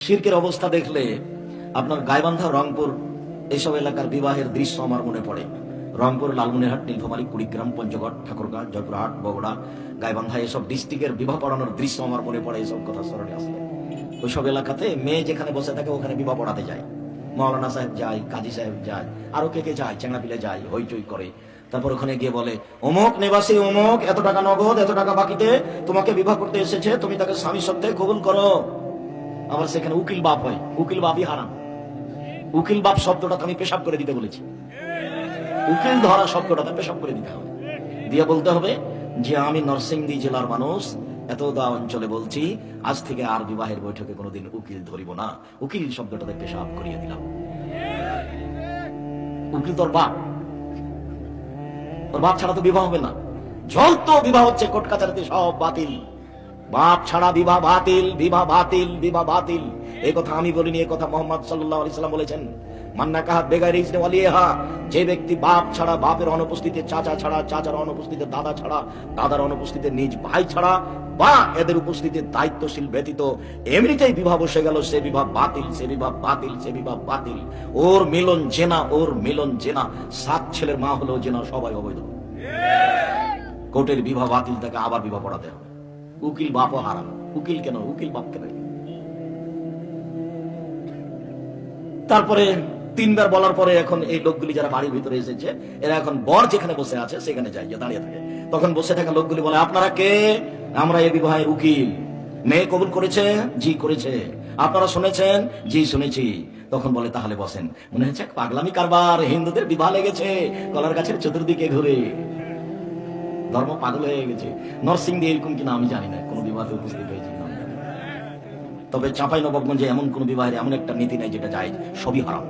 শিরকের অবস্থা দেখলে আপনার গাইবান্ধা, রংপুর এইসব এলাকার বিবাহের দৃশ্য আমার মনে পড়ে। রংপুর, লালমনিরহাট, নীলফামারী, কুড়িগ্রাম, পঞ্চগড়, ঠাকুরগাঁ, জয়পুরহাট, বগুড়া, গাইবান্ধা এসব ডিস্ট্রিক্টের বিবাহ পড়ানোর দৃশ্য আমার মনে পড়ে। এইসব কথা স্মরণে আসলে ওইসব এলাকাতে মেয়ে যেখানে বসে থাকে ওখানে বিবাহ পড়াতে যায়। মৌলানা সাহেব যায়, কাজী সাহেব যায়, আরো কে কে যায়, চেঙ্গাপিলে যায়, হইচই করে। তারপর ওখানে গিয়ে বলে, অমুক নিবাসী অমুক এত টাকা নগদ, এত টাকা বাকিতে তোমাকে বিবাহ করতে এসেছে, তুমি তাকে স্বামী সত্ত্বে কবুল করো। আবার সেখানে উকিল বাপ হয়, উকিল বাপই হারাম। উকিল বাপ শব্দটা আমি পেশাব করে দিতে বলেছি। উকিল ধরা শব্দটা পেশাব করে দিতে হবে, দিয়ে বলতে হবে যে আমি নরসিংদী জেলার মানুষ, এতদা অঞ্চলে বলছি, আজ থেকে আর বিবাহের বৈঠকে কোনোদিন উকিল ধরিব না। উকিল শব্দটাতে পেশাব করিয়ে দিলাম। উকিল তোর বাপ, তোর বাপ ছাড়া তো বিবাহ হবে না। যত বিবাহ হচ্ছে কোর্ট কাছারিতে সব বাতিল। বাপ ছাড়া বিবাহ বাতিল, বিবাহ বাতিল, বিবাহ বাতিল। এই কথা আমি বলিনি, এই কথা মুহাম্মদ সাল্লাল্লাহু আলাইহি সাল্লাম বলেছেন। মান্না কাহা বেগাইরি ইজনে ওয়ালিহা, যে ব্যক্তি বাপ ছাড়া, বাপের অনুপস্থিতিতে চাচা ছাড়া, চাচার অনুপস্থিতিতে দাদা ছাড়া, দাদার অনুপস্থিতিতে নিজ ভাই ছাড়া, বা এদের উপস্থিতিতে দায়িত্বশীল ব্যতীত এমনিতেই বিবাহ বসে গেল, সে বিবাহ বাতিল, সে বিবাহ বাতিল, সে বিবাহ বাতিল। ওর মিলন জেনা, ওর মিলন জেনা। 7 ছেলের মা হলো জেনা, সবাই অবৈধ। কোর্টের বিবাহ বাতিল, তাকে আবার বিবাহ পড়াতে হবে। উকিল বাপও হারাম। উকিল কেন? উকিল বাপ কেন? তারপরে 3 বার বলার পরে এখন এই লোকগুলি যারা বাড়ির ভিতরে এসেছে, এরা এখন বর যেখানে বসে আছে সেখানে যায়, দাঁড়িয়ে থাকে। তখন বসে থাকা লোকগুলি বলে, আপনারা কে? আমরা এই বিবাহের উকিল। মেয়ে কবুল করেছে? জি করেছে। আপনারা শুনেছেন? জি শুনেছি। তখন বলে, তাহলে বসেন। মনে হচ্ছে পাগলামি কারবার, হিন্দুদের বিবাহ লেগেছে কলার গাছের চতুর্দিকে ঘুরে। ধর্ম পাগল হয়ে গেছে। নরসিংদী এরকম কিনা আমি জানি না, কোন বিবাহে উপস্থিত হয়েছে কিনা। তবে চাঁপাইনবাবগঞ্জে এমন কোন বিবাহের এমন একটা নীতি নাই যেটা যায়, সবই হারাম।